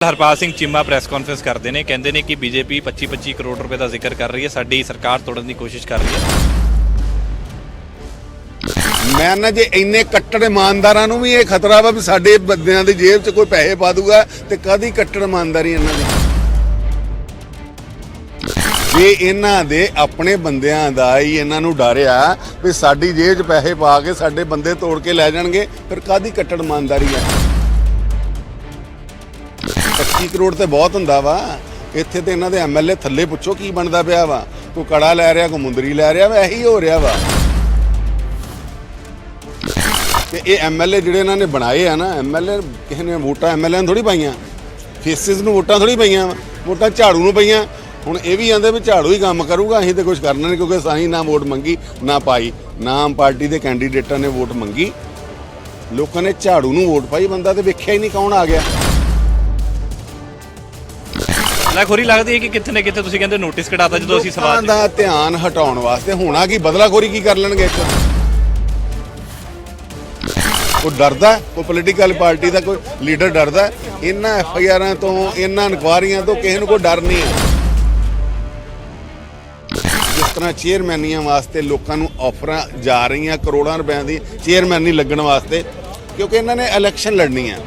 Harpal Singh Cheema press conference ਕਰਦੇ ਨੇ, ਕਹਿੰਦੇ ਨੇ ਕਿ ਬੀਜੇਪੀ 25-25 ਕਰੋੜ ਰੁਪਏ ਦਾ ਜ਼ਿਕਰ ਕਰ ਰਹੀ ਹੈ, ਸਾਡੀ ਸਰਕਾਰ ਤੋੜਨ ਦੀ ਕੋਸ਼ਿਸ਼ ਕਰ ਰਹੀ ਹੈ। ਮੈਂ ਨਾ ਜੇ ਇੰਨੇ ਕੱਟੜ ਇਮਾਨਦਾਰਾਂ ਨੂੰ ਵੀ ਇਹ ਖਤਰਾ ਵਾ ਵੀ ਸਾਡੇ ਬੰਦਿਆਂ ਦੀ ਜੇਬ 'ਚ ਕੋਈ ਪੈਸੇ ਪਾ ਦੂਗਾ ਤੇ ਕਾਹਦੀ ਕੱਟੜ ਇਮਾਨਦਾਰੀ ਇਹਨਾਂ ਦੀ। ਜੇ ਇਹਨਾਂ ਦੇ ਆਪਣੇ ਬੰਦਿਆਂ ਦਾ ਹੀ ਇਹਨਾਂ ਨੂੰ ਡਰ ਆ ਵੀ ਸਾਡੀ ਜੇਬ 'ਚ ਪੈਸੇ ਪਾ ਕੇ ਸਾਡੇ ਬੰਦੇ ਤੋੜ ਕੇ ਲੈ ਜਾਣਗੇ, ਫਿਰ ਕਾਹਦੀ ਕੱਟੜ ਇਮਾਨਦਾਰੀ ਆ। 25 ਕਰੋੜ ਤੇ ਬਹੁਤ ਹੁੰਦਾ ਵਾ। ਇੱਥੇ ਤੇ ਇਹਨਾਂ ਦੇ ਐਮਐਲਏ ਥੱਲੇ ਪੁੱਛੋ ਕੀ ਬਣਦਾ ਪਿਆ ਵਾ, ਕੋਈ ਕੜਾ ਲੈ ਰਿਹਾ, ਕੋਈ ਮੁੰਦਰੀ ਲੈ ਰਿਹਾ ਵਾ, ਇਹੀ ਹੋ ਰਿਹਾ ਵਾ। ਤੇ ਇਹ ਐਮਐਲਏ ਜਿਹੜੇ ਇਹਨਾਂ ਨੇ ਬਣਾਏ ਆ ਨਾ, ਐਮਐਲਏ ਕਿਸੇ ਨੇ ਵੋਟਾਂ ਐਮਐਲਏ ਨੂੰ ਥੋੜੀ ਪਾਈਆਂ, ਫੇਸਿਸ ਨੂੰ ਵੋਟਾਂ ਥੋੜੀ ਪਈਆਂ, ਵੋਟਾਂ ਝਾੜੂ ਨੂੰ ਪਈਆਂ। ਹੁਣ ਇਹ ਵੀ ਆਂਦੇ ਵੀ ਝਾੜੂ ਹੀ ਕੰਮ ਕਰੂਗਾ, ਅਸੀਂ ਤੇ ਕੁਝ ਕਰਨਾ ਨਹੀਂ, ਕਿਉਂਕਿ ਅਸੀਂ ਨਾ ਵੋਟ ਮੰਗੀ ਨਾ ਪਾਈ, ਨਾ ਆਮ ਪਾਰਟੀ ਦੇ ਕੈਂਡੀਡੇਟਾਂ ਨੇ ਵੋਟ ਮੰਗੀ, ਲੋਕਾਂ ਨੇ ਝਾੜੂ ਨੂੰ ਵੋਟ ਪਾਈ। ਬੰਦਾ ਤੇ ਵੇਖਿਆ ਹੀ ਨਹੀਂ ਕੌਣ ਆ ਗਿਆ। ਬਦਲਾਖੋਰੀ ਲੱਗਦੀ ਹੈ ਕਿ ਕਿਤੇ ਨਾ ਕਿਤੇ ਤੁਸੀਂ ਕਹਿੰਦੇ ਨੋਟਿਸ ਕਢਾਤਾ ਜਦੋਂ ਅਸੀਂ ਸਵਾਲ ਦਾ ਧਿਆਨ ਹਟਾਉਣ ਵਾਸਤੇ। ਹੋਣਾ ਕੀ, ਬਦਲਾਖੋਰੀ ਕੀ ਕਰ ਲੈਣਗੇ ਇੱਥੇ? ਕੋਈ ਡਰਦਾ, ਕੋਈ ਪੋਲੀਟੀਕਲ ਪਾਰਟੀ ਦਾ ਕੋਈ ਲੀਡਰ ਡਰਦਾ? ਇਹਨਾਂ ਐਫਆਈਆਰਾਂ ਤੋਂ, ਇਹਨਾਂ ਇਨਕੁਆਰੀਆਂ ਤੋਂ ਕਿਸੇ ਨੂੰ ਕੋਈ ਡਰ ਨਹੀਂ ਹੈ। ਜਿਸ ਤਰ੍ਹਾਂ ਚੇਅਰਮੈਨੀਆਂ ਵਾਸਤੇ ਲੋਕਾਂ ਨੂੰ ਆਫਰਾਂ ਜਾ ਰਹੀਆਂ ਕਰੋੜਾਂ ਰੁਪਏ ਦੀ ਚੇਅਰਮੈਨੀ ਲੱਗਣ ਵਾਸਤੇ, ਕਿਉਂਕਿ ਇਹਨਾਂ ਨੇ ਇਲੈਕਸ਼ਨ ਲੜਨੀ ਹੈ,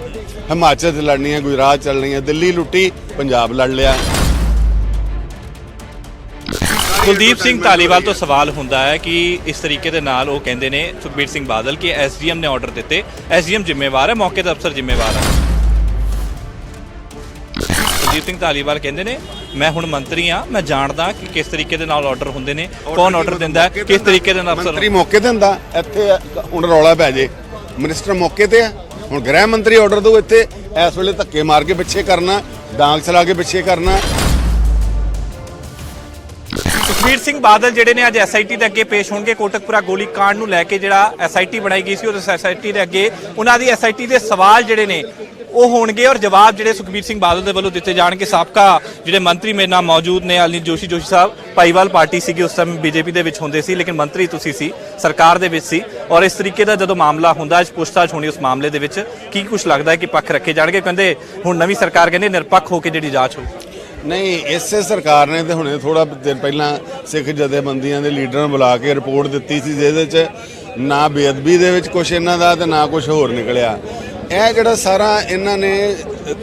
ਹਿਮਾਚਲ 'ਚ ਲੜਨੀ ਹੈ, ਗੁਜਰਾਤ 'ਚ ਲੜਨੀ ਹੈ, ਦਿੱਲੀ ਲੁੱਟੀ, ਪੰਜਾਬ ਲੜ ਲਿਆ। ਕੁਲਦੀਪ ਸਿੰਘ ਧਾਲੀਵਾਲ ਤੋਂ ਸਵਾਲ ਹੁੰਦਾ ਹੈ ਕਿ ਇਸ ਤਰੀਕੇ ਦੇ ਨਾਲ ਉਹ ਕਹਿੰਦੇ ਨੇ ਸੁਖਬੀਰ ਸਿੰਘ ਬਾਦਲ ਕਿ ਐਸਡੀਐਮ ਨੇ ਆਰਡਰ ਦਿੱਤੇ, ਐਸਡੀਐਮ ਜ਼ਿੰਮੇਵਾਰ ਹੈ, ਮੌਕੇ ਦਾ ਅਫਸਰ ਜ਼ਿੰਮੇਵਾਰ ਹੈ। ਕੁਲਦੀਪ ਸਿੰਘ ਧਾਲੀਵਾਲ ਕਹਿੰਦੇ ਨੇ ਮੈਂ ਹੁਣ ਮੰਤਰੀ ਹਾਂ, ਮੈਂ ਜਾਣਦਾ ਕਿ ਕਿਸ ਤਰੀਕੇ ਦੇ ਨਾਲ ਆਰਡਰ ਹੁੰਦੇ ਨੇ, ਕੌਣ ਆਰਡਰ ਦਿੰਦਾ, ਕਿਸ ਤਰੀਕੇ ਦੇ ਨਾਲ ਅਫਸਰ। ਮੰਤਰੀ ਮੌਕੇ ਤੇ ਹੁੰਦਾ, ਇੱਥੇ ਹੁਣ ਰੌਲਾ ਪੈ ਜੇ, ਮਿਨਿਸਟਰ ਮੌਕੇ ਤੇ ਆ। ਹੁਣ ਗ੍ਰਹਿ ਮੰਤਰੀ ਆਰਡਰ ਦੋ, ਇੱਥੇ ਇਸ ਵੇਲੇ ਧੱਕੇ ਮਾਰ ਕੇ ਪਿੱਛੇ ਕਰਨਾ, ਡਾਂਗ ਚਲਾ ਕੇ ਪਿੱਛੇ ਕਰਨਾ। ਸੁਖਬੀਰ ਸਿੰਘ ਬਾਦਲ ਜਿਹੜੇ ਨੇ ਅੱਜ ਐਸਆਈਟੀ ਦੇ ਅੱਗੇ ਪੇਸ਼ ਹੋਣਗੇ। ਕੋਟਕਪੁਰਾ ਗੋਲੀ ਕਾਂਡ ਨੂੰ ਲੈ ਕੇ ਜਿਹੜਾ ਐਸਆਈਟੀ ਬਣਾਈ ਗਈ ਸੀ, ਉਸ ਐਸਆਈਟੀ ਦੇ ਅੱਗੇ ਉਹਨਾਂ ਦੀ ਐਸਆਈਟੀ ਦੇ ਸਵਾਲ ਜਿਹੜੇ ਨੇ ਉਹ ਹੋਣਗੇ ਔਰ ਜਵਾਬ ਜਿਹੜੇ ਸੁਖਬੀਰ ਸਿੰਘ ਬਾਦਲ ਦੇ ਵੱਲੋਂ ਦਿੱਤੇ ਜਾਣਗੇ। ਸਾਬਕਾ ਜਿਹੜੇ ਮੰਤਰੀ ਮੇਰੇ ਨਾਲ ਮੌਜੂਦ ਨੇ, ਅਨਿਲ ਜੋਸ਼ੀ ਸਾਹਿਬ, ਭਾਈਵਾਲ ਪਾਰਟੀ ਸੀਗੀ ਉਸ ਸਮੇਂ, ਬੀਜੇਪੀ ਦੇ ਵਿੱਚ ਹੁੰਦੇ ਸੀ, ਲੇਕਿਨ ਮੰਤਰੀ ਤੁਸੀਂ ਸੀ, ਸਰਕਾਰ ਦੇ ਵਿੱਚ ਸੀ, ਔਰ ਇਸ ਤਰੀਕੇ ਦਾ ਜਦੋਂ ਮਾਮਲਾ ਹੁੰਦਾ, ਅੱਜ ਪੁੱਛਤਾਛ ਹੋਣੀ ਉਸ ਮਾਮਲੇ ਦੇ ਵਿੱਚ, ਕੀ ਕੁਝ ਲੱਗਦਾ ਹੈ ਕਿ ਪੱਖ ਰੱਖੇ ਜਾਣਗੇ? ਕਹਿੰਦੇ ਹੁਣ ਨਵੀਂ ਸਰਕਾਰ ਕਹਿੰਦੇ ਨਿਰਪੱਖ ਹੋ ਕੇ ਜਿਹੜੀ ਜਾਂਚ ਹੋਊ। ਨਹੀਂ, ਇਸੇ ਸਰਕਾਰ ਨੇ ਤੇ ਹੁਣੇ ਥੋੜਾ ਦਿਨ ਪਹਿਲਾਂ ਸਿੱਖ ਜਥੇਬੰਦੀਆਂ ਦੇ ਲੀਡਰਾਂ ਨੂੰ ਬੁਲਾ ਕੇ ਰਿਪੋਰਟ ਦਿੱਤੀ ਸੀ, ਜਿਹਦੇ 'ਚ ਨਾ ਬੇਅਦਬੀ ਦੇ ਵਿੱਚ ਕੁਛ ਇਹਨਾਂ ਦਾ ਤੇ ਨਾ ਕੁਛ ਹੋਰ ਨਿਕਲਿਆ। ਇਹ ਜਿਹੜਾ ਸਾਰਾ ਇਹਨਾਂ ਨੇ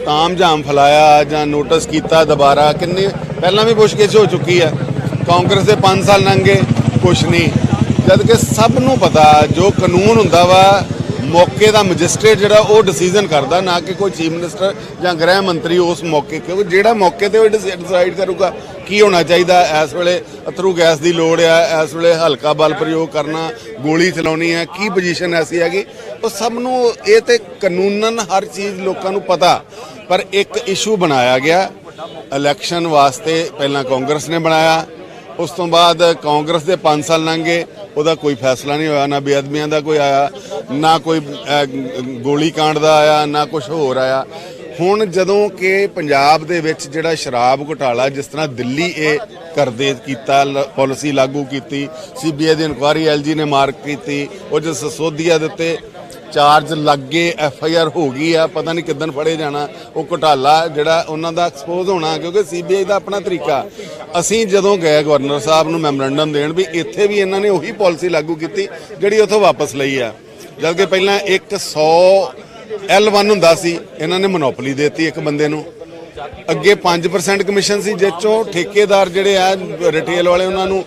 ਤਾਮਝਾਮ ਫੈਲਾਇਆ ਜਾਂ ਨੋਟਿਸ ਕੀਤਾ, ਦੁਬਾਰਾ ਕਿੰਨੀ ਪਹਿਲਾਂ ਵੀ ਪੁੱਛਗਿੱਛ ਹੋ ਚੁੱਕੀ ਹੈ। ਕਾਂਗਰਸ ਦੇ 5 ਸਾਲ ਲੰਘੇ, ਕੁਛ ਨਹੀਂ, ਜਦ ਕਿ ਸਭ ਨੂੰ ਪਤਾ ਜੋ ਕਾਨੂੰਨ ਹੁੰਦਾ ਵਾ, ਮੌਕੇ ਦਾ ਮੈਜਿਸਟ੍ਰੇਟ ਜਿਹੜਾ ਉਹ ਡਿਸੀਜਨ ਕਰਦਾ, ਨਾ ਕਿ ਕੋਈ ਚੀਫ ਮਿਨਿਸਟਰ ਜਾਂ ਗ੍ਰਹਿ ਮੰਤਰੀ ਉਸ ਮੌਕੇ, ਕਿਉਂਕਿ ਜਿਹੜਾ ਮੌਕੇ ਤੇ ਉਹ ਡਿਸਾਈਡ ਕਰੂਗਾ ਕੀ ਹੋਣਾ ਚਾਹੀਦਾ। ਇਸ ਵੇਲੇ ਅਥਰੂ ਗੈਸ ਦੀ ਲੋੜ ਆ, ਇਸ ਵੇਲੇ ਹਲਕਾ ਬਲ ਪ੍ਰਯੋਗ ਕਰਨਾ, ਗੋਲੀ ਚਲਾਉਣੀ ਹੈ, ਕੀ ਪੋਜੀਸ਼ਨ ਐਸੀ ਹੈਗੀ, ਉਹ ਸਭ ਨੂੰ ਇਹ ਤੇ ਕਾਨੂੰਨਨ ਹਰ ਚੀਜ਼ ਲੋਕਾਂ ਨੂੰ ਪਤਾ। ਪਰ ਇੱਕ ਇਸ਼ੂ ਬਣਾਇਆ ਗਿਆ ਇਲੈਕਸ਼ਨ ਵਾਸਤੇ, ਪਹਿਲਾਂ ਕਾਂਗਰਸ ਨੇ ਬਣਾਇਆ, ਉਸ ਤੋਂ ਬਾਅਦ ਕਾਂਗਰਸ ਦੇ 5 ਸਾਲ ਲੰਘੇ, ਉਹਦਾ ਕੋਈ ਫੈਸਲਾ ਨਹੀਂ ਹੋਇਆ, ਨਾ ਬੇਅਦਬੀਆਂ ਦਾ ਕੋਈ ਆਇਆ, ਨਾ ਕੋਈ ਗੋਲੀ ਕਾਂਡ ਦਾ ਆਇਆ, ਨਾ ਕੁਝ ਹੋਰ ਆਇਆ। ਹੁਣ ਜਦੋਂ ਕਿ ਪੰਜਾਬ ਦੇ ਵਿੱਚ ਜਿਹੜਾ ਸ਼ਰਾਬ ਘੁਟਾਲਾ, ਜਿਸ ਤਰ੍ਹਾਂ ਦਿੱਲੀ ਇਹ ਕਰਦੇ ਕੀਤਾ, ਪਾਲਿਸੀ ਲਾਗੂ ਕੀਤੀ, ਸੀਬੀਆਈ ਦੀ ਇਨਕੁਆਰੀ ਐਲਜੀ ਨੇ ਮਾਰਕ ਕੀਤੀ, ਉਹ 'ਚ ਸਸੋਦੀਆ ਦੇ ਉੱਤੇ ਚਾਰਜ ਲੱਗੇ, ਐਫਆਈਆਰ ਹੋ ਗਈ ਆ, ਪਤਾ ਨਹੀਂ ਕਿੱਦਣ ਫੜੇ ਜਾਣਾ। ਉਹ ਘੁਟਾਲਾ ਜਿਹੜਾ ਉਹਨਾਂ ਦਾ ਐਕਸਪੋਜ਼ ਹੋਣਾ, ਕਿਉਂਕਿ ਸੀਬੀਆਈ ਦਾ ਆਪਣਾ ਤਰੀਕਾ। ਅਸੀਂ ਜਦੋਂ ਗਏ ਗਵਰਨਰ ਸਾਹਿਬ ਨੂੰ ਮੈਮੋਰੈਂਡਮ ਦੇਣ, ਵੀ ਇੱਥੇ ਵੀ ਇਹਨਾਂ ਨੇ ਉਹੀ ਪਾਲਿਸੀ ਲਾਗੂ ਕੀਤੀ ਜਿਹੜੀ ਉੱਥੋਂ ਵਾਪਸ ਲਈ ਆ, ਜਦਕਿ ਪਹਿਲਾਂ 100 L1 ਹੁੰਦਾ ਸੀ, ਇਹਨਾਂ ਨੇ ਮੋਨੋਪੋਲੀ ਦੇਤੀ ਇੱਕ ਬੰਦੇ ਨੂੰ। ਅੱਗੇ 5% ਕਮਿਸ਼ਨ ਸੀ, ਜਿਸ ਚੋਂ ਠੇਕੇਦਾਰ ਜਿਹੜੇ ਆ ਰਿਟੇਲ ਵਾਲੇ, ਉਹਨਾਂ ਨੂੰ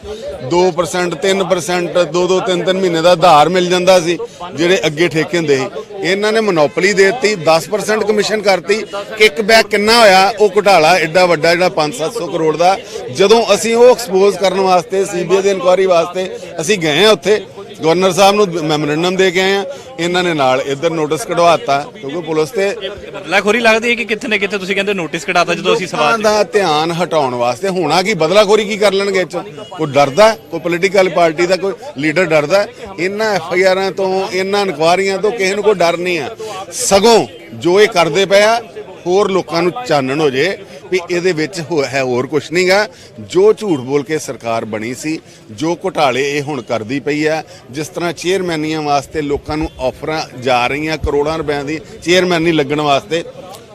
2%, 3%, 2-2, 3-3 ਮਹੀਨੇ ਦਾ ਉਧਾਰ ਮਿਲ ਜਾਂਦਾ ਸੀ, ਜਿਹੜੇ ਅੱਗੇ ਠੇਕੇ ਹੁੰਦੇ ਸੀ। ਇਹਨਾਂ ਨੇ ਮੋਨੋਪੋਲੀ ਦੇਤੀ, 10% ਕਮਿਸ਼ਨ ਕਰਤੀ। ਕਿੱਕ ਬੈਕ ਕਿੰਨਾ ਹੋਇਆ ਉਹ ਘੁਟਾਲਾ ਐਡਾ ਵੱਡਾ, ਜਿਹੜਾ 500-700 ਕਰੋੜ ਦਾ। ਜਦੋਂ ਅਸੀਂ ਉਹ ਐਕਸਪੋਜ਼ ਕਰਨ ਵਾਸਤੇ, ਸੀਬੀਆਈ ਦੀ ਇਨਕੁਆਰੀ ਵਾਸਤੇ ਅਸੀਂ ਗਏ ਆ ਉੱਥੇ, ਗਵਰਨਰ ਸਾਹਿਬ ਨੂੰ ਮੈਮੋਰੈਂਡਮ ਦੇ ਕੇ ਆਏ ਆ, ਇਹਨਾਂ ਨੇ ਨਾਲ ਇੱਧਰ ਨੋਟਿਸ ਕਢਵਾਤਾ, ਕਿਉਂਕਿ ਪੁਲਿਸ ਤੇ ਬਦਲਾਖੋਰੀ ਲੱਗਦੀ ਹੈ ਕਿ ਕਿਤੇ ਨਾ ਕਿਤੇ ਤੁਸੀਂ ਕਹਿੰਦੇ ਨੋਟਿਸ ਕਢਾਤਾ ਜਦੋਂ ਅਸੀਂ ਸਵਾਲ ਦਾ ਧਿਆਨ ਹਟਾਉਣ ਵਾਸਤੇ। ਹੋਣਾ ਕੀ, ਬਦਲਾਖੋਰੀ ਕੀ ਕਰ ਲੈਣਗੇ ਇੱਥੇ? ਕੋਈ ਡਰਦਾ, ਕੋਈ ਪੋਲੀਟੀਕਲ ਪਾਰਟੀ ਦਾ ਕੋਈ ਲੀਡਰ ਡਰਦਾ? ਇਹਨਾਂ ਐਫਆਈਆਰਾਂ ਤੋਂ, ਇਹਨਾਂ ਇਨਕੁਆਰੀਆਂ ਤੋਂ ਕਿਸੇ ਨੂੰ ਕੋਈ ਡਰ ਨਹੀਂ ਆ। ਸਗੋਂ ਜੋ ਇਹ ਕਰਦੇ ਪਏ ਆ, ਹੋਰ ਲੋਕਾਂ ਨੂੰ ਚਾਨਣ ਹੋ ਜੇ ਵੀ ਇਹਦੇ ਵਿੱਚ ਹੈ ਹੋਰ ਕੁਛ ਨਹੀਂਗਾ। ਜੋ ਝੂਠ ਬੋਲ ਕੇ ਸਰਕਾਰ ਬਣੀ ਸੀ, ਜੋ ਘੁਟਾਲੇ ਇਹ ਹੁਣ ਕਰਦੀ ਪਈ ਆ, ਜਿਸ ਤਰ੍ਹਾਂ ਚੇਅਰਮੈਨੀਆਂ ਵਾਸਤੇ ਲੋਕਾਂ ਨੂੰ ਆਫਰਾਂ ਜਾ ਰਹੀਆਂ ਕਰੋੜਾਂ ਰੁਪਏ ਦੀ ਚੇਅਰਮੈਨੀ ਲੱਗਣ ਵਾਸਤੇ,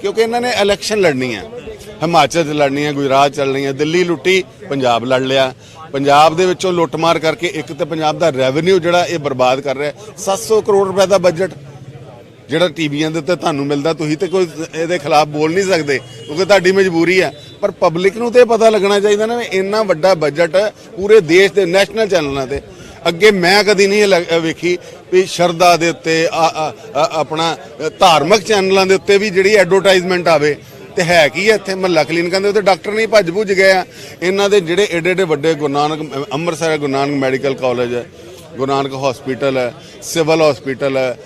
ਕਿਉਂਕਿ ਇਹਨਾਂ ਨੇ ਇਲੈਕਸ਼ਨ ਲੜਨੀ ਹੈ, ਹਿਮਾਚਲ 'ਚ ਲੜਨੀ ਹੈ, ਗੁਜਰਾਤ 'ਚ ਲੜਨੀ ਹੈ, ਦਿੱਲੀ ਲੁੱਟੀ, ਪੰਜਾਬ ਲੜ ਲਿਆ। ਪੰਜਾਬ ਦੇ ਵਿੱਚੋਂ ਲੁੱਟਮਾਰ ਕਰਕੇ ਇੱਕ ਤਾਂ ਪੰਜਾਬ ਦਾ ਰੈਵਨਿਊ ਜਿਹੜਾ ਇਹ ਬਰਬਾਦ ਕਰ ਰਿਹਾ। 700 ਕਰੋੜ ਰੁਪਏ ਦਾ ਬਜਟ ਜਿਹੜਾ ਟੀਵੀਆਂ ਦੇ ਉੱਤੇ ਤੁਹਾਨੂੰ ਮਿਲਦਾ, ਤੁਸੀਂ ਤੇ ਕੋਈ ਇਹਦੇ ਖਿਲਾਫ ਬੋਲ ਨਹੀਂ ਸਕਦੇ ਕਿਉਂਕਿ ਤੁਹਾਡੀ ਮਜਬੂਰੀ ਹੈ, ਪਰ ਪਬਲਿਕ ਨੂੰ ਤੇ ਪਤਾ ਲੱਗਣਾ ਚਾਹੀਦਾ ਨਾ ਇੰਨਾ ਵੱਡਾ ਬਜਟ ਪੂਰੇ ਦੇਸ਼ ਦੇ ਨੈਸ਼ਨਲ ਚੈਨਲਾਂ ਤੇ। ਅੱਗੇ ਮੈਂ ਕਦੀ ਨਹੀਂ ਵੇਖੀ ਵੀ ਸ਼ਰਧਾ ਦੇ ਉੱਤੇ ਆਪਣਾ ਧਾਰਮਿਕ ਚੈਨਲਾਂ ਦੇ ਉੱਤੇ ਵੀ ਜਿਹੜੀ ਐਡਵਰਟਾਈਜ਼ਮੈਂਟ ਆਵੇ। ਤੇ ਹੈ ਕੀ ਹੈ ਇੱਥੇ ਮਹੱਲਾ ਕਲੀਨਿਕਾਂ ਦੇ ਉੱਤੇ ਡਾਕਟਰ ਨਹੀਂ ਭੱਜ ਭੁੱਜ ਗਏ ਆ। ਇਹਨਾਂ ਦੇ ਜਿਹੜੇ ਏਡੇ ਏਡੇ ਵੱਡੇ ਗੁਰੂ ਨਾਨਕ ਅੰਮ੍ਰਿਤਸਰ ਗੁਰੂ ਨਾਨਕ ਮੈਡੀਕਲ ਕਾਲਜ ਹੈ, ਗੁਰੂ ਨਾਨਕ ਹਸਪੀਟਲ ਹੈ, ਸਿਵਲ ਹਸਪੀਟਲ ਹੈ,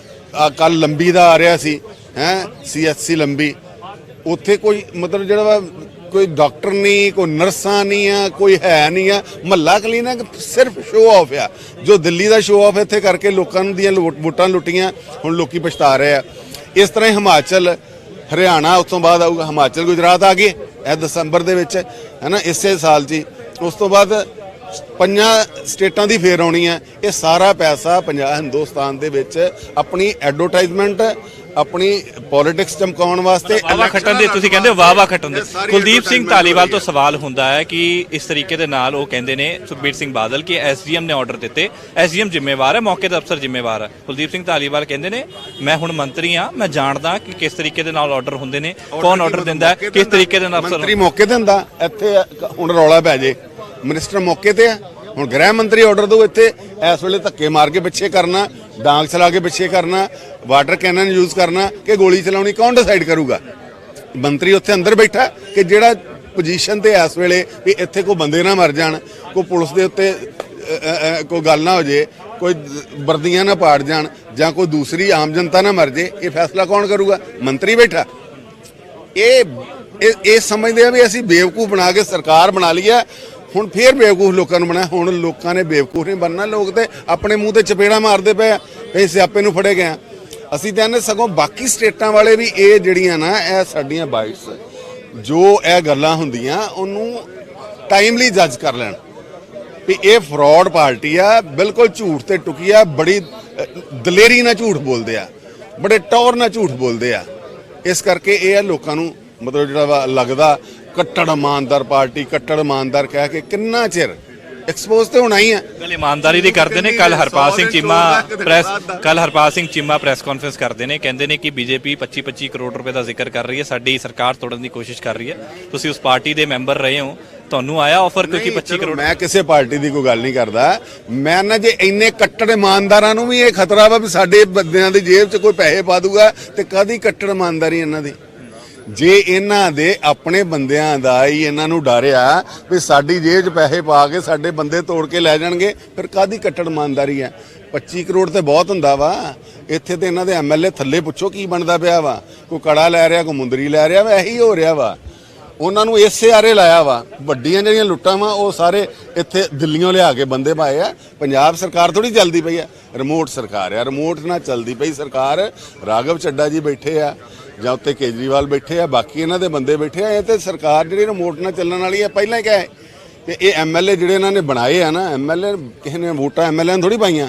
ਕੱਲ ਲੰਬੀ ਦਾ ਆ ਰਿਹਾ ਸੀ CHC ਲੰਬੀ, ਉੱਥੇ ਕੋਈ ਮਤਲਬ ਜਿਹੜਾ ਵਾ ਕੋਈ ਡਾਕਟਰ ਨਹੀਂ, ਕੋਈ ਨਰਸਾਂ ਨਹੀਂ ਆ, ਕੋਈ ਹੈ ਨਹੀਂ ਆ। ਮਹੱਲਾ ਕਲੀਨਿਕ ਸਿਰਫ ਸ਼ੋਅ ਆਫ ਆ, ਜੋ ਦਿੱਲੀ ਦਾ ਸ਼ੋਅ ਆਫ ਇੱਥੇ ਕਰਕੇ ਲੋਕਾਂ ਦੀਆਂ ਵੋਟਾਂ ਲੁੱਟੀਆਂ, ਹੁਣ ਲੋਕੀ ਪਛਤਾ ਰਹੇ ਆ। ਇਸ ਤਰ੍ਹਾਂ ਹੀ ਹਿਮਾਚਲ, ਹਰਿਆਣਾ ਉਸ ਤੋਂ ਬਾਅਦ ਆਊਗਾ, ਹਿਮਾਚਲ ਗੁਜਰਾਤ ਆ ਗਏ ਇਹ ਦਸੰਬਰ ਦੇ ਵਿੱਚ ਹੈ ਨਾ, ਇਸੇ ਸਾਲ 'ਚ। ਉਸ ਤੋਂ ਬਾਅਦ 5 ਸਟੇਟਾਂ ਦੀ ਫੇਰ ਆਉਣੀ ਹੈ। ਇਹ ਸਾਰਾ ਪੈਸਾ ਹਿੰਦੁਸਤਾਨ ਦੇ ਵਿੱਚ ਆਪਣੀ ਐਡਵਰਟਾਈਜ਼ਮੈਂਟ, ਆਪਣੀ ਪੋਲਿਟਿਕਸ ਚਮਕਾਉਣ ਵਾਸਤੇ ਵਾਵਾ ਖੱਟਣ ਦੇ, ਤੁਸੀਂ ਕਹਿੰਦੇ ਵਾਵਾ ਖੱਟਣ ਦੇ। ਕੁਲਦੀਪ ਸਿੰਘ ਧਾਲੀਵਾਲ ਤੋਂ ਸਵਾਲ ਹੁੰਦਾ ਹੈ ਕਿ ਇਸ ਤਰੀਕੇ ਦੇ ਨਾਲ ਉਹ ਕਹਿੰਦੇ ਨੇ ਸੁਖਬੀਰ ਸਿੰਘ ਬਾਦਲ ਕਿ SDM ਨੇ ਆਰਡਰ ਦਿੱਤੇ, SDM ਜ਼ਿੰਮੇਵਾਰ ਹੈ, ਮੌਕੇ ਦਾ ਅਫਸਰ ਜ਼ਿੰਮੇਵਾਰ ਹੈ। ਕੁਲਦੀਪ ਸਿੰਘ ਧਾਲੀਵਾਲ ਕਹਿੰਦੇ ਨੇ ਮੈਂ ਹੁਣ ਮੰਤਰੀ ਹਾਂ, ਮੈਂ ਜਾਣਦਾ ਕਿ ਕਿਸ ਤਰੀਕੇ ਦੇ ਨਾਲ ਆਰਡਰ ਹੁੰਦੇ ਨੇ, ਕੌਣ ਆਰਡਰ ਦਿੰਦਾ ਹੈ, ਕਿਸ ਤਰੀਕੇ ਦੇ ਨਾਲ ਅਫਸਰ। ਮੰਤਰੀ ਮੌਕੇ ਤੇ ਹੁੰਦਾ, ਇੱਥੇ ਹੁਣ ਰੌਲਾ ਪੈ ਜੇ ਮਿਨਿਸਟਰ ਮੌਕੇ ਤੇ ਆ। ਹੁਣ ਗ੍ਰਹਿ ਮੰਤਰੀ ਆਰਡਰ ਦੋ, ਇੱਥੇ ਇਸ ਵੇਲੇ ਧੱਕੇ ਮਾਰ ਕੇ ਪਿੱਛੇ ਕਰਨਾ, ਡਾਂਗ ਚਲਾ ਕੇ ਪਿੱਛੇ ਕਰਨਾ, ਵਾਟਰ ਕੈਨਨ ਯੂਜ਼ ਕਰਨਾ ਕਿ ਗੋਲੀ ਚਲਾਉਣੀ, ਕੌਣ ਡਿਸਾਈਡ ਕਰੂਗਾ? ਮੰਤਰੀ ਉੱਥੇ ਅੰਦਰ ਬੈਠਾ ਕਿ ਜਿਹੜਾ ਪੋਜੀਸ਼ਨ ਤੇ ਇਸ ਵੇਲੇ ਵੀ ਇੱਥੇ ਕੋਈ ਬੰਦੇ ਨਾ ਮਰ ਜਾਣ, ਕੋਈ ਪੁਲਿਸ ਦੇ ਉੱਤੇ ਕੋਈ ਗੱਲ ਨਾ ਹੋ ਜੇ, ਕੋਈ ਵਰਦੀਆਂ ਨਾ ਪਾੜ ਜਾਣ, ਜਾਂ ਕੋਈ ਦੂਸਰੀ ਆਮ ਜਨਤਾ ਨਾ ਮਰ ਜੇ, ਇਹ ਫੈਸਲਾ ਕੌਣ ਕਰੂਗਾ? ਮੰਤਰੀ ਬੈਠਾ। ਇਹ ਸਮਝਦੇ ਆ ਵੀ ਅਸੀਂ ਬੇਵਕੂਫ ਬਣਾ ਕੇ ਸਰਕਾਰ ਬਣਾ ਲਈ ਹੈ, ਹੁਣ ਫੇਰ ਬੇਵਕੂਫ ਲੋਕਾਂ ਨੂੰ ਬਣਾਇਆ। ਹੁਣ ਲੋਕਾਂ ਨੇ ਬੇਵਕੂਫ ਨਹੀਂ ਬਣਨਾ, ਲੋਕ ਤੇ ਆਪਣੇ ਮੂੰਹ ਤੇ ਚਪੇੜਾ ਮਾਰਦੇ ਪਏ ਆ, ਇਹ ਸਿਆਪੇ ਨੂੰ ਫੜੇ ਗਏ ਆ। ਅਸੀਂ ਤਾਂ ਸਗੋਂ ਬਾਕੀ ਸਟੇਟਾਂ ਵਾਲੇ ਵੀ ਇਹ ਜਿਹੜੀਆਂ ਨਾ ਇਹ ਸਾਡੀਆਂ ਬਾਈਟਸ ਜੋ ਇਹ ਗੱਲਾਂ ਹੁੰਦੀਆਂ ਉਹਨੂੰ ਟਾਈਮਲੀ ਜੱਜ ਕਰ ਲੈਣ ਵੀ ਇਹ ਫਰਾਡ ਪਾਰਟੀ ਆ, ਬਿਲਕੁਲ ਝੂਠ ਤੇ ਟੁਕੀ ਆ, ਬੜੀ ਦਲੇਰੀ ਨਾਲ ਝੂਠ ਬੋਲਦੇ ਆ, ਬੜੇ ਟੌਰ ਨਾਲ ਝੂਠ ਬੋਲਦੇ ਆ। ਇਸ ਕਰਕੇ ਇਹ ਆ ਲੋਕਾਂ ਨੂੰ ਮਤਲਬ ਜਿਹੜਾ ਵਾ ਲੱਗਦਾ ਕੱਟੜ ਇਮਾਨਦਾਰ ਪਾਰਟੀ, ਕੱਟੜ ਇਮਾਨਦਾਰ ਕਹਿ ਕੇ ਕਿੰਨਾ ਚਿਰ ਐਕਸਪੋਜ਼ ਤੇ ਹੋਣਾ ਹੀ ਹੈ। ਗੱਲ ਇਮਾਨਦਾਰੀ ਦੀ ਕਰਦੇ ਨੇ। ਕੱਲ ਹਰਪਾਲ ਸਿੰਘ ਚੀਮਾ ਪ੍ਰੈਸ ਕਾਨਫਰੰਸ ਕਰਦੇ ਨੇ, ਕਹਿੰਦੇ ਨੇ ਕਿ ਬੀਜੇਪੀ 25-25 ਕਰੋੜ ਰੁਪਏ ਦਾ ਜ਼ਿਕਰ ਕਰ ਰਹੀ ਹੈ, ਸਾਡੀ ਸਰਕਾਰ ਤੋੜਨ ਦੀ ਕੋਸ਼ਿਸ਼ ਕਰ ਰਹੀ ਹੈ। ਤੁਸੀਂ ਉਸ ਪਾਰਟੀ ਦੇ ਮੈਂਬਰ ਰਹੇ ਹੋ, ਤੁਹਾਨੂੰ ਆਇਆ ਆਫਰ ਕਿਉਂਕਿ 25 ਕਰੋੜ? ਮੈਂ ਕਿਸੇ ਪਾਰਟੀ ਦੀ ਕੋਈ ਗੱਲ ਨਹੀਂ ਕਰਦਾ। ਮੈਂ ਨਾ ਜੇ ਇੰਨੇ ਕੱਟੜ ਇਮਾਨਦਾਰਾਂ ਨੂੰ ਵੀ ਇਹ ਖਤਰਾ ਵਾ ਵੀ ਸਾਡੇ ਬੰਦਿਆਂ ਦੀ ਜੇਬ 'ਚ ਕੋਈ ਪੈਸੇ ਪਾ ਦੂਗਾ ਤੇ ਕਾਹਦੀ ਕੱਟੜ ਇਮਾਨਦਾਰੀ ਇਹਨਾਂ ਦੀ? ਜੇ ਇਹਨਾਂ ਦੇ ਆਪਣੇ ਬੰਦਿਆਂ ਦਾ ਹੀ ਇਹਨਾਂ ਨੂੰ ਡਰਿਆ ਵੀ ਸਾਡੀ ਜੇਬ 'ਚ ਪੈਸੇ ਪਾ ਕੇ ਸਾਡੇ ਬੰਦੇ ਤੋੜ ਕੇ ਲੈ ਜਾਣਗੇ, ਫਿਰ ਕਾਹਦੀ ਕੱਟੜ ਇਮਾਨਦਾਰੀ ਹੈ? 25 ਕਰੋੜ ਤੇ ਬਹੁਤ ਹੁੰਦਾ ਵਾ। ਇੱਥੇ ਤੇ ਇਹਨਾਂ ਦੇ MLA ਥੱਲੇ ਪੁੱਛੋ ਕੀ ਬਣਦਾ ਪਿਆ ਵਾ, ਕੋਈ ਕੜਾ ਲੈ ਰਿਹਾ, ਕੋਈ ਮੁੰਦਰੀ ਲੈ ਰਿਹਾ ਵਾ, ਇਹੀ ਹੋ ਰਿਹਾ ਵਾ। ਉਹਨਾਂ ਨੂੰ ਇਸੇ ਆਰੇ ਲਾਇਆ ਵਾ। ਵੱਡੀਆਂ ਜਿਹੜੀਆਂ ਲੁੱਟਾਂ ਵਾ ਉਹ ਸਾਰੇ ਇੱਥੇ ਦਿੱਲੀੋਂ ਲਿਆ ਕੇ ਬੰਦੇ ਪਾਏ ਆ। ਪੰਜਾਬ ਸਰਕਾਰ ਥੋੜੀ ਚੱਲਦੀ ਪਈ ਆ, ਰਿਮੋਟ ਸਰਕਾਰ ਆ, ਰਿਮੋਟ ਨਾਲ ਚੱਲਦੀ ਪਈ ਸਰਕਾਰ। ਰਾਘਵ ਚੱਡਾ ਜੀ ਬੈਠੇ ਆ ਜਾਂ ਉੱਤੇ ਕੇਜਰੀਵਾਲ ਬੈਠੇ ਆ, ਬਾਕੀ ਇਹਨਾਂ ਦੇ ਬੰਦੇ ਬੈਠੇ ਆ। ਇਹ ਤੇ ਸਰਕਾਰ ਜਿਹੜੀ ਰਿਮੋਟ ਨਾਲ ਚੱਲਣ ਵਾਲੀ ਆ। ਪਹਿਲਾਂ ਹੀ ਕਿਹਾ ਕਿ ਇਹ MLA ਜਿਹੜੇ ਇਹਨਾਂ ਨੇ ਬਣਾਏ ਆ ਨਾ, MLA ਕਿਸੇ ਨੇ ਵੋਟਾਂ MLA ਨੂੰ ਥੋੜੀ ਪਾਈਆਂ,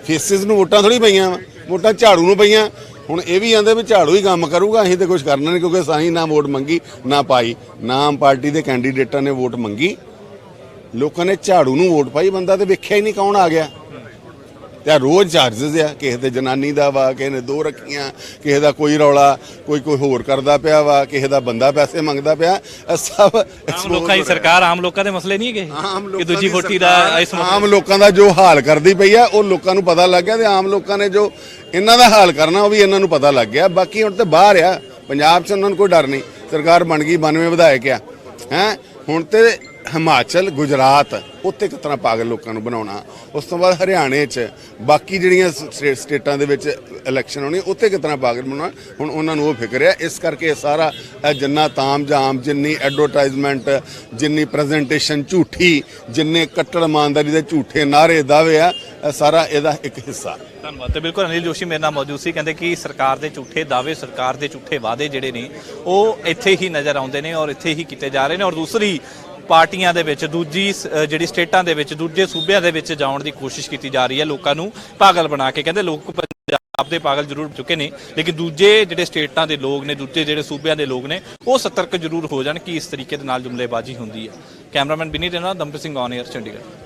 ਫੇਸਿਸ ਨੂੰ ਵੋਟਾਂ ਥੋੜੀ ਪਈਆਂ ਵਾ, ਵੋਟਾਂ ਝਾੜੂ ਨੂੰ ਪਈਆਂ। ਹੁਣ ਇਹ ਵੀ ਆਂਦੇ ਵੀ ਝਾੜੂ ਹੀ ਕੰਮ ਕਰੂਗਾ, ਅਸੀਂ ਤੇ ਕੁਝ ਕਰਨਾ ਨਹੀਂ ਕਿਉਂਕਿ ਅਸੀਂ ਨਾ ਵੋਟ ਮੰਗੀ ਨਾ ਪਾਈ, ਨਾ ਆਮ ਪਾਰਟੀ ਦੇ ਕੈਂਡੀਡੇਟਾਂ ਨੇ ਵੋਟ ਮੰਗੀ, ਲੋਕਾਂ ਨੇ ਝਾੜੂ ਨੂੰ ਵੋਟ ਪਾਈ। ਬੰਦਾ ਤੇ ਵੇਖਿਆ ਹੀ ਨਹੀਂ ਕੌਣ ਆ ਗਿਆ। ਤੇ ਰੋਜ਼ ਚਾਰਜਸ ਆ, ਕਿਸੇ ਦੇ ਜਨਾਨੀ ਦਾ ਵਾ, ਕਿਸੇ ਨੇ 2 ਰੱਖੀਆਂ, ਕਿਸੇ ਦਾ ਕੋਈ ਰੌਲਾ, ਕੋਈ ਹੋਰ ਕਰਦਾ ਪਿਆ ਵਾ, ਕਿਸੇ ਦਾ ਬੰਦਾ ਪੈਸੇ ਮੰਗਦਾ ਪਿਆ। ਸਭ ਆਮ ਲੋਕਾਂ ਦੀ ਸਰਕਾਰ ਆਮ ਲੋਕਾਂ ਦੇ ਮਸਲੇ ਨਹੀਂ ਹੈਗੇ ਕਿ ਦੂਜੀ ਵੋਟੀ ਦਾ ਆਮ ਲੋਕਾਂ ਦਾ ਜੋ ਹਾਲ ਕਰਦੀ ਪਈ ਆ ਉਹ ਲੋਕਾਂ ਨੂੰ ਪਤਾ ਲੱਗ ਗਿਆ, ਤੇ ਆਮ ਲੋਕਾਂ ਨੇ ਜੋ ਇਹਨਾਂ ਦਾ ਹਾਲ ਕਰਨਾ ਉਹ ਵੀ ਇਹਨਾਂ ਨੂੰ ਪਤਾ ਲੱਗ ਗਿਆ। ਬਾਕੀ ਹੁਣ ਤੇ ਬਾਹਰ ਆ, ਪੰਜਾਬ 'ਚ ਉਹਨਾਂ ਨੂੰ ਕੋਈ ਡਰ ਨਹੀਂ। ਸਰਕਾਰ ਬਣ ਗਈ, 92 ਵਿਧਾਇਕ ਆ ਹੈ। ਹੁਣ ਤੇ ਹਿਮਾਚਲ, ਗੁਜਰਾਤ, ਉੱਥੇ ਕਿਤਨਾ ਪਾਗਲ ਲੋਕਾਂ ਨੂੰ ਬਣਾਉਣਾ। ਉਸ ਤੋਂ ਬਾਅਦ ਹਰਿਆਣੇ 'ਚ, ਬਾਕੀ ਜਿਹੜੀਆਂ ਸਟੇਟਾਂ ਦੇ ਵਿੱਚ ਇਲੈਕਸ਼ਨ ਹੋਣੀ, ਉੱਥੇ ਕਿਤਨਾ ਪਾਗਲ ਬਣਾਉਣਾ। ਹੁਣ ਉਹਨਾਂ ਨੂੰ ਉਹ ਫਿਕਰ ਹੈ। ਇਸ ਕਰਕੇ ਸਾਰਾ ਜਿੰਨਾ ਤਾਮ ਜਾਮ, ਜਿੰਨੀ ਐਡਵਰਟਾਈਜ਼ਮੈਂਟ, ਜਿੰਨੀ ਪ੍ਰੈਜ਼ੈਂਟੇਸ਼ਨ ਝੂਠੀ, ਜਿੰਨੇ ਕੱਟੜ ਇਮਾਨਦਾਰੀ ਦੇ ਝੂਠੇ ਨਾਅਰੇ ਦਾਅਵੇ ਆ, ਸਾਰਾ ਇਹਦਾ ਇੱਕ ਹਿੱਸਾ। ਧੰਨਵਾਦ। ਤੇ ਬਿਲਕੁਲ ਅਨਿਲ ਜੋਸ਼ੀ ਮੇਰੇ ਨਾਲ ਮੌਜੂਦ ਸੀ, ਕਹਿੰਦੇ ਕਿ ਸਰਕਾਰ ਦੇ ਝੂਠੇ ਦਾਅਵੇ, ਸਰਕਾਰ ਦੇ ਝੂਠੇ ਵਾਅਦੇ ਜਿਹੜੇ ਨੇ ਉਹ ਇੱਥੇ ਹੀ ਨਜ਼ਰ ਆਉਂਦੇ ਨੇ ਔਰ ਇੱਥੇ ਹੀ ਕੀਤੇ ਜਾ ਰਹੇ ਨੇ। ਔਰ ਦੂਸਰੀ ਪਾਰਟੀਆਂ ਦੇ ਵਿੱਚ, ਦੂਜੀ ਜਿਹੜੀ ਸਟੇਟਾਂ ਦੇ ਵਿੱਚ, ਦੂਜੇ ਸੂਬਿਆਂ ਦੇ ਵਿੱਚ ਜਾਣ ਦੀ ਕੋਸ਼ਿਸ਼ ਕੀਤੀ ਜਾ ਰਹੀ ਹੈ, ਲੋਕਾਂ ਨੂੰ ਪਾਗਲ ਬਣਾ ਕੇ। ਕਹਿੰਦੇ ਲੋਕ ਪੰਜਾਬ ਆਪਦੇ ਪਾਗਲ ਜ਼ਰੂਰ ਚੁੱਕੇ ਨੇ, ਲੇਕਿਨ ਦੂਜੇ ਜਿਹੜੇ ਸਟੇਟਾਂ ਦੇ ਲੋਕ ਨੇ, ਦੂਜੇ ਜਿਹੜੇ ਸੂਬਿਆਂ ਦੇ ਲੋਕ ਨੇ, ਉਹ ਸਤਰਕ ਜ਼ਰੂਰ ਹੋ ਜਾਣ ਕਿ ਇਸ ਤਰੀਕੇ ਦੇ ਨਾਲ ਜੁਮਲੇਬਾਜ਼ੀ ਹੁੰਦੀ ਹੈ। ਕੈਮਰਾਮੈਨ ਬਿਨੀ ਦੇ ਨਾਲ ਦਮਪ੍ਰੀਤ ਸਿੰਘ ਔਨ 에ਅਰ, ਚੰਡੀਗੜ੍ਹ।